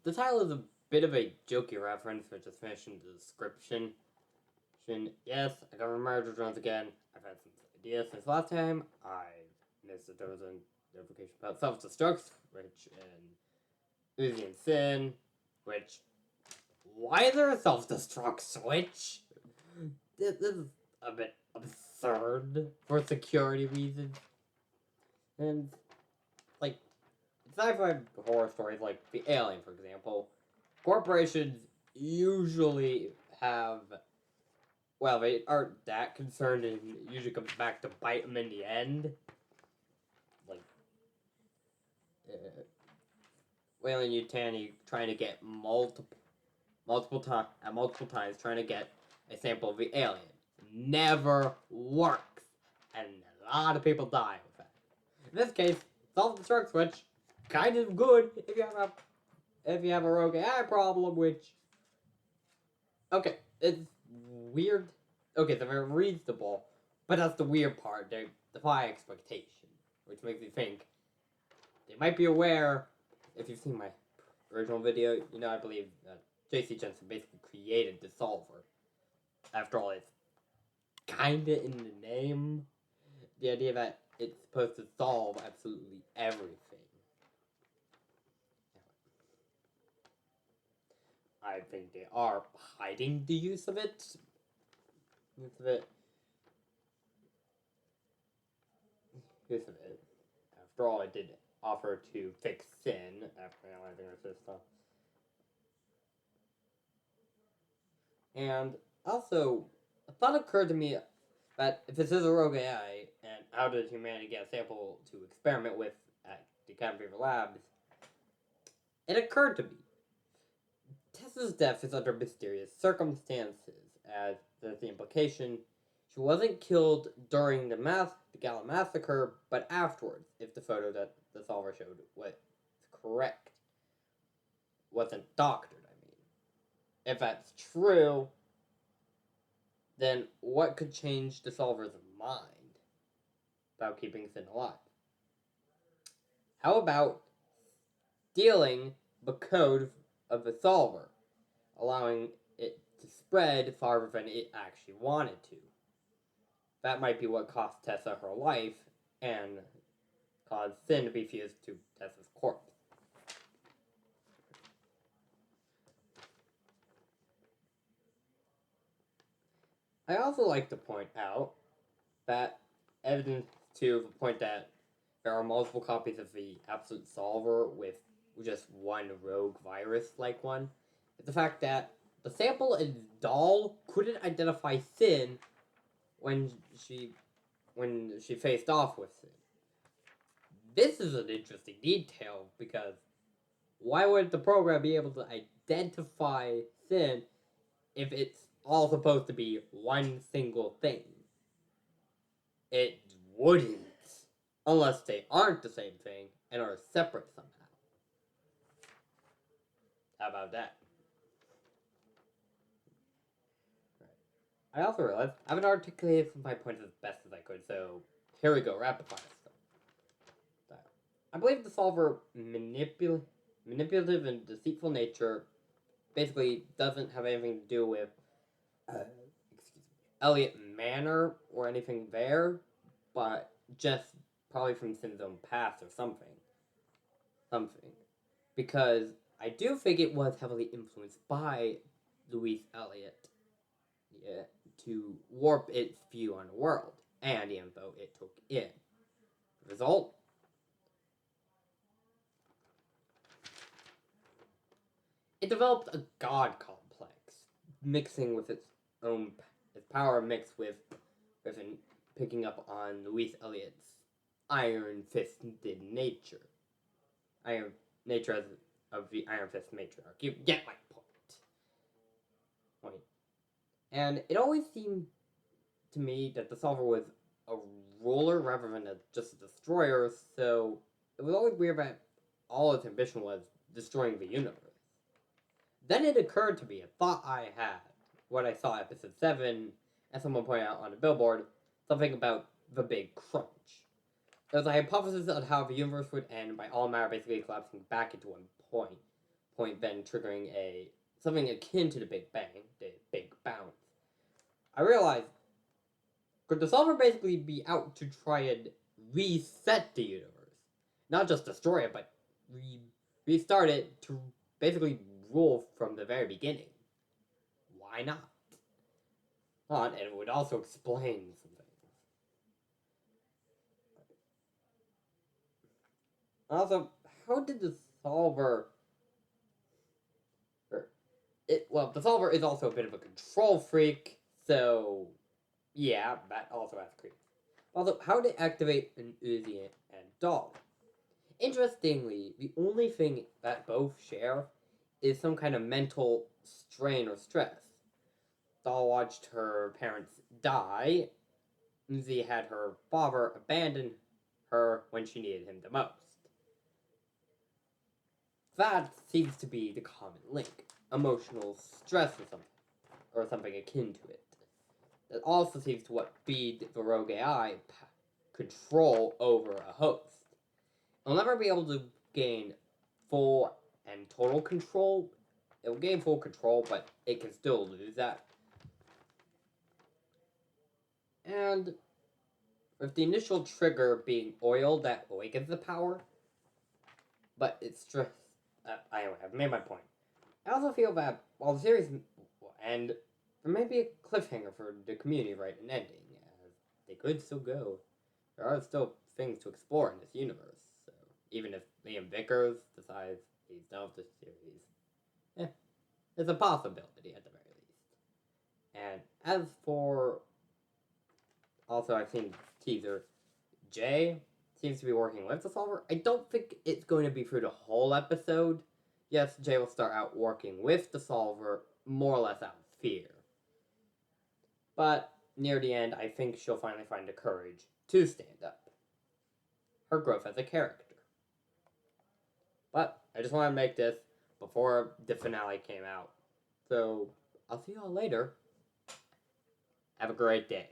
the title is a bit of a jokey reference, which is finished in the description. Yes, I got reminded once again. I've had some ideas since last time. I missed that there was a notification about self-destruct, which in Uzi and Sin, which... Why is there a self-destruct switch? This is a bit absurd for security reasons. And, like, sci-fi horror stories like The Alien, for example, corporations usually have... Well, they aren't that concerned, and it usually comes back to bite them in the end. Like, Weyland-Yutani trying to get multiple times trying to get a sample of the alien. Never works, and a lot of people die with that. In this case, self-destruct switch, kind of good if you have a rogue AI problem, which... Okay, it's weird. Okay, so they're reasonable, but that's the weird part. They defy expectation, which makes me think they might be aware. If you've seen my original video, you know I believe that J.C. Jensen basically created the solver. After all, it's kinda in the name. The idea that it's supposed to solve absolutely everything. I think they are hiding the use of it. After all, it did offer to fix Sin after analyzing our system. And also, a thought occurred to me that if this is a rogue AI, and how did humanity get a sample to experiment with at the Cabin Fever Labs, it occurred to me. Tessa's death is under mysterious circumstances, as there's the implication she wasn't killed during the Gala massacre, but afterwards, if the photo that the solver showed was correct. Wasn't doctored, I mean. If that's true, then what could change the solver's mind about keeping Sin alive? How about stealing the code of the solver, allowing it to spread farther than it actually wanted to? That might be what cost Tessa her life and caused Sin to be fused to Tessa's corpse. I also like to point out that evidence to the point that there are multiple copies of the Absolute Solver with just one rogue virus-like one is the fact that the sample in Doll couldn't identify Sin when she faced off with Sin. This is an interesting detail because why would the program be able to identify Sin if it's all supposed to be one single thing? It wouldn't. Unless they aren't the same thing and are separate somehow. How about that? Right. I also realized I haven't articulated my points as best as I could, so here we go, rapid fire stuff. I believe the solver manipulative and deceitful nature basically doesn't have anything to do with Elliot Manor or anything there, but just probably from Sin's own past or something. Because I do think it was heavily influenced by Louise Elliott to warp its view on the world and the info it took in. Result? It developed a god complex, mixing with its power mixed with picking up on Louise Elliott's iron-fisted nature. Nature of the Iron Fist matriarch. You get my point. And it always seemed to me that the solver was a ruler rather than just a destroyer, so it was always weird that all its ambition was destroying the universe. Then it occurred to me, a thought I had, when I saw episode 7, and someone pointed out on the billboard, something about the Big Crunch. There was a hypothesis on how the universe would end by all matter basically collapsing back into one point then triggering something akin to the Big Bang, the Big Bounce. I realized, could the solver basically be out to try and reset the universe? Not just destroy it, but restart it to basically rule from the very beginning. Why not? And it would also explain some things. Also, how did the solver... the solver is also a bit of a control freak, so... Yeah, that also has creeps. Also, how to activate an Uzi and Doll. Interestingly, the only thing that both share is some kind of mental strain or stress. Doll watched her parents die. Uzi had her father abandon her when she needed him the most. That seems to be the common link. Emotional stress or something akin to it. That also seems to be the rogue AI control over a host. It'll never be able to gain full and total control. It will gain full control, but it can still lose that. And with the initial trigger being oil, that awakens the power. But it's just... anyway, I've made my point. I also feel that while the series will end, there may be a cliffhanger for the community right an ending, as they could still go. There are still things to explore in this universe, so even if Liam Vickers decides he's done with the series, there's a possibility at the very least. And as for... Also, I've seen teaser. Jay seems to be working with the solver. I don't think it's going to be through the whole episode. Yes, Jay will start out working with the solver, more or less out of fear. But near the end, I think she'll finally find the courage to stand up. Her growth as a character. But I just want to make this before the finale came out. So, I'll see y'all later. Have a great day.